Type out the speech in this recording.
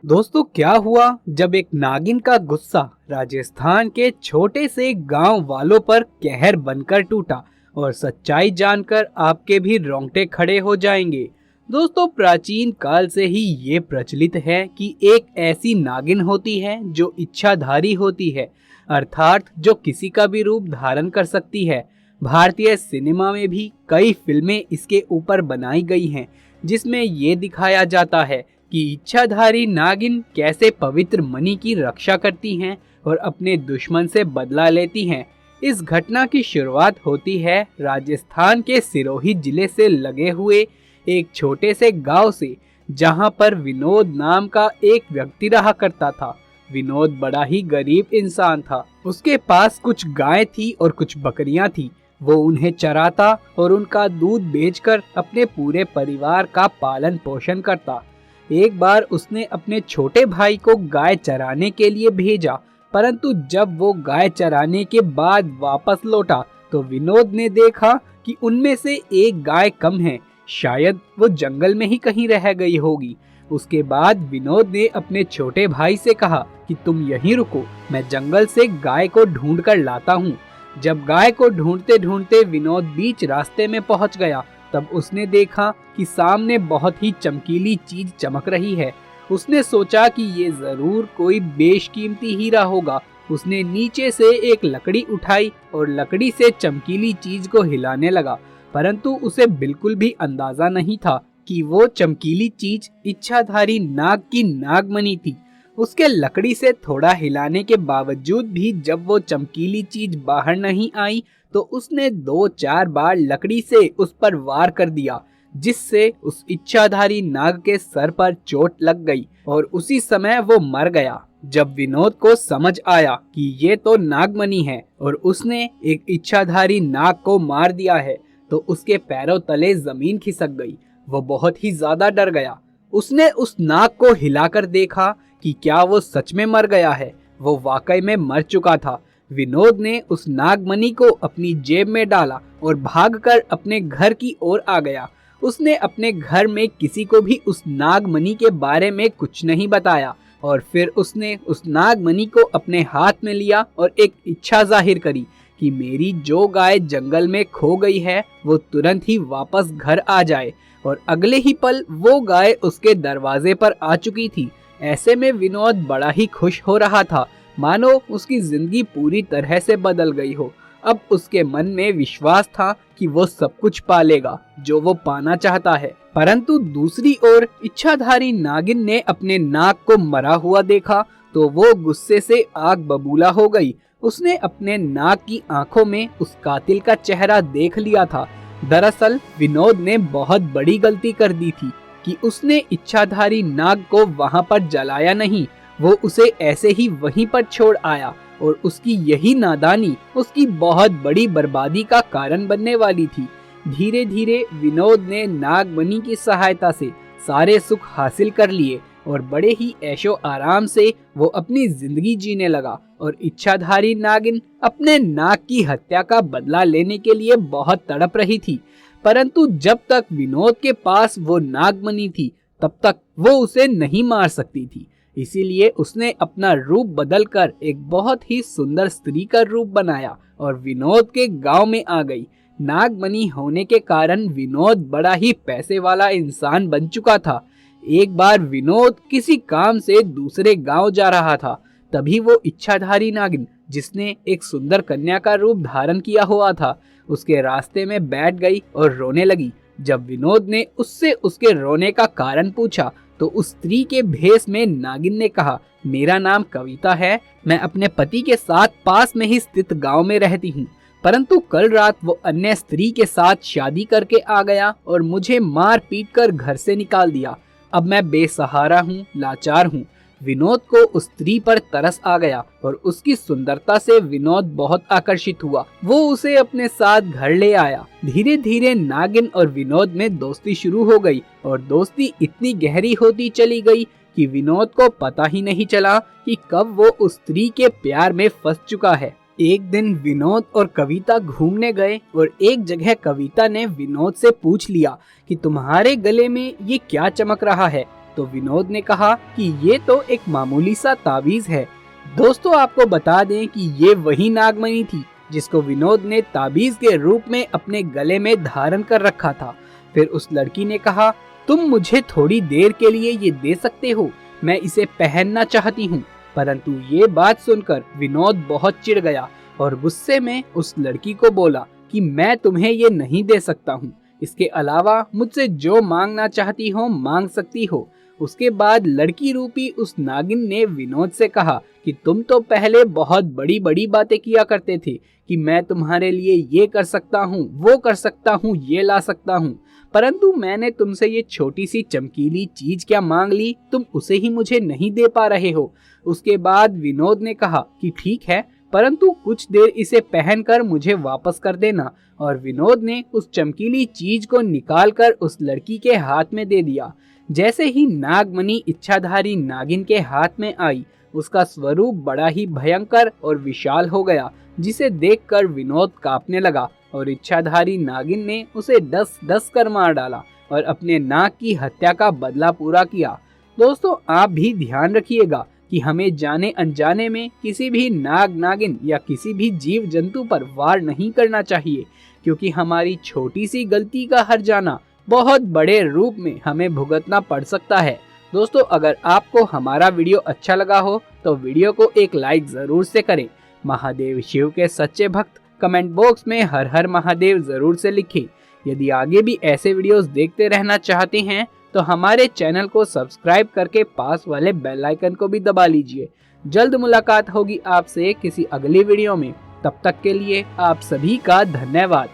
दोस्तों, क्या हुआ जब एक नागिन का गुस्सा राजस्थान के छोटे से गांव वालों पर कहर बनकर टूटा। और सच्चाई जानकर आपके भी रोंगटे खड़े हो जाएंगे। दोस्तों, प्राचीन काल से ही ये प्रचलित है कि एक ऐसी नागिन होती है जो इच्छाधारी होती है, अर्थात जो किसी का भी रूप धारण कर सकती है। भारतीय सिनेमा में भी कई फिल्में इसके ऊपर बनाई गई हैं, जिसमें ये दिखाया जाता है कि इच्छाधारी नागिन कैसे पवित्र मणि की रक्षा करती हैं और अपने दुश्मन से बदला लेती हैं। इस घटना की शुरुआत होती है राजस्थान के सिरोही जिले से लगे हुए एक छोटे से गांव से, जहां पर विनोद नाम का एक व्यक्ति रहा करता था। विनोद बड़ा ही गरीब इंसान था। उसके पास कुछ गायें थी और कुछ बकरियां थी। वो उन्हें चराता और उनका दूध बेचकर अपने पूरे परिवार का पालन पोषण करता। एक बार उसने अपने छोटे भाई को गाय चराने के लिए भेजा, परंतु जब वो गाय चराने के बाद वापस लौटा तो विनोद ने देखा कि उनमें से एक गाय कम है। शायद वो जंगल में ही कहीं रह गई होगी। उसके बाद विनोद ने अपने छोटे भाई से कहा कि तुम यहीं रुको, मैं जंगल से गाय को ढूंढ कर लाता हूँ। जब गाय को ढूंढते ढूंढते विनोद बीच रास्ते में पहुंच गया, तब उसने देखा कि सामने बहुत ही चमकीली चीज चमक रही है। उसने सोचा कि ये जरूर कोई बेशकीमती हीरा होगा। उसने नीचे से एक लकड़ी उठाई और लकड़ी से चमकीली चीज को हिलाने लगा, परंतु उसे बिल्कुल भी अंदाजा नहीं था कि वो चमकीली चीज इच्छाधारी नाग की नागमणि थी। उसके लकड़ी से थोड़ा हिलाने के बावजूद भी जब वो चमकीली चीज बाहर नहीं आई, तो उसने 2-4 बार लकड़ी से उस पर वार कर दिया, जिससे उस इच्छाधारी नाग के सर पर चोट लग गई और उसी समय वो मर गया। जब विनोद को समझ आया कि ये तो नागमणि है और उसने एक इच्छाधारी नाग को मार दिया है, तो उसके पैरों तले जमीन खिसक गई। वो बहुत ही ज्यादा डर गया। उसने उस नाग को हिलाकर देखा कि क्या वो सच में मर गया है। वो वाकई में मर चुका था। विनोद ने उस नागमणि को अपनी जेब में डाला और भागकर अपने घर की ओर आ गया। उसने अपने घर में किसी को भी उस नागमणि के बारे में कुछ नहीं बताया और फिर उसने उस नागमणि को अपने हाथ में लिया और एक इच्छा जाहिर करी कि मेरी जो गाय जंगल में खो गई है वो तुरंत ही वापस घर आ जाए। और अगले ही पल वो गाय उसके दरवाजे पर आ चुकी थी। ऐसे में विनोद बड़ा ही खुश हो रहा था, मानो उसकी जिंदगी पूरी तरह से बदल गई हो। अब उसके मन में विश्वास था कि वो सब कुछ पा लेगा जो वो पाना चाहता है। परंतु दूसरी ओर इच्छाधारी नागिन ने अपने नाग को मरा हुआ देखा तो वो गुस्से से आग बबूला हो गई। उसने अपने नाग की आंखों में उस कातिल का चेहरा देख लिया था। दरअसल विनोद ने बहुत बड़ी गलती कर दी थी कि उसने इच्छाधारी नाग को वहां पर जलाया नहीं। वो उसे ऐसे ही वहीं पर छोड़ आया और उसकी यही नादानी उसकी बहुत बड़ी बर्बादी का कारण बनने वाली थी। धीरे धीरे विनोद ने नागमणि की सहायता से सारे सुख हासिल कर लिए और बड़े ही ऐशो आराम से वो अपनी जिंदगी जीने लगा। और इच्छाधारी नागिन अपने नाग की हत्या का बदला लेने के लिए बहुत तड़प रही थी, परंतु जब तक विनोद के पास वो नागमणि थी तब तक वो उसे नहीं मार सकती थी। इसीलिए उसने अपना रूप बदलकर एक बहुत ही सुंदर स्त्री का रूप बनाया और विनोद के गांव में आ गई। नागमणि होने के कारण विनोद बड़ा ही पैसे वाला इंसान बन चुका था। एक बार विनोद किसी काम से दूसरे गांव जा रहा था, तभी वो इच्छाधारी नागिन, जिसने एक सुंदर कन्या का रूप धारण किया हुआ था, उसके रास्ते में बैठ गई और रोने लगी। जब विनोद ने उससे उसके रोने का कारण पूछा तो उस स्त्री के भेष में नागिन ने कहा, मेरा नाम कविता है, मैं अपने पति के साथ पास में ही स्थित गांव में रहती हूँ, परंतु कल रात वो अन्य स्त्री के साथ शादी करके आ गया और मुझे मार पीट कर घर से निकाल दिया। अब मैं बेसहारा हूँ, लाचार हूँ। विनोद को उस स्त्री पर तरस आ गया और उसकी सुंदरता से विनोद बहुत आकर्षित हुआ। वो उसे अपने साथ घर ले आया। धीरे धीरे नागिन और विनोद में दोस्ती शुरू हो गई और दोस्ती इतनी गहरी होती चली गई कि विनोद को पता ही नहीं चला कि कब वो उस स्त्री के प्यार में फंस चुका है। एक दिन विनोद और कविता घूमने गए और एक जगह कविता ने विनोद से पूछ लिया कि तुम्हारे गले में ये क्या चमक रहा है। तो विनोद ने कहा कि ये तो एक मामूली सा ताबीज है। दोस्तों, आपको बता दें कि ये वही नागमणि थी जिसको विनोद ने ताबीज के रूप में अपने गले में धारण कर रखा था। फिर उस लड़की ने कहा, तुम मुझे थोड़ी देर के लिए ये दे सकते हो, मैं इसे पहनना चाहती हूँ। परंतु ये बात सुनकर विनोद बहुत चिढ़ गया और गुस्से में उस लड़की को बोला कि मैं तुम्हें ये नहीं दे सकता हूँ। इसके अलावा मुझसे जो मांगना चाहती हो मांग सकती हो। उसके बाद लड़की रूपी उस नागिन ने विनोद से कहा कि तुम तो पहले बहुत बड़ी बड़ी बातें किया करते थे कि मैं तुम्हारे लिए ये कर सकता हूँ, वो कर सकता हूँ, ये ला सकता हूँ, परंतु मैंने तुमसे ये छोटी सी चमकीली चीज क्या मांग ली, तुम उसे ही मुझे नहीं दे पा रहे हो। उसके बाद विनोद ने कहा कि ठीक है, परंतु कुछ देर इसे पहनकर मुझे वापस कर देना। और विनोद ने उस चमकीली चीज को निकालकर उस लड़की के हाथ में दे दिया। जैसे ही नागमणि इच्छाधारी नागिन के हाथ में आई, उसका स्वरूप बड़ा ही भयंकर और विशाल हो गया, जिसे देखकर विनोद कांपने लगा और इच्छाधारी नागिन ने उसे डस डस कर मार डाला और अपने नाग की हत्या का बदला पूरा किया। दोस्तों, आप भी ध्यान रखिएगा कि हमें जाने अनजाने में किसी भी नाग नागिन या किसी भी जीव जंतु पर वार नहीं करना चाहिए, क्योंकि हमारी छोटी सी गलती का हर जाना बहुत बड़े रूप में हमें भुगतना पड़ सकता है। दोस्तों, अगर आपको हमारा वीडियो अच्छा लगा हो तो वीडियो को एक लाइक जरूर से करें। महादेव शिव के सच्चे भक्त कमेंट बॉक्स में हर हर महादेव जरूर से लिखें। यदि आगे भी ऐसे वीडियोस देखते रहना चाहते हैं तो हमारे चैनल को सब्सक्राइब करके पास वाले बेल आइकन को भी दबा लीजिए। जल्द मुलाकात होगी आपसे किसी अगली वीडियो में। तब तक के लिए आप सभी का धन्यवाद।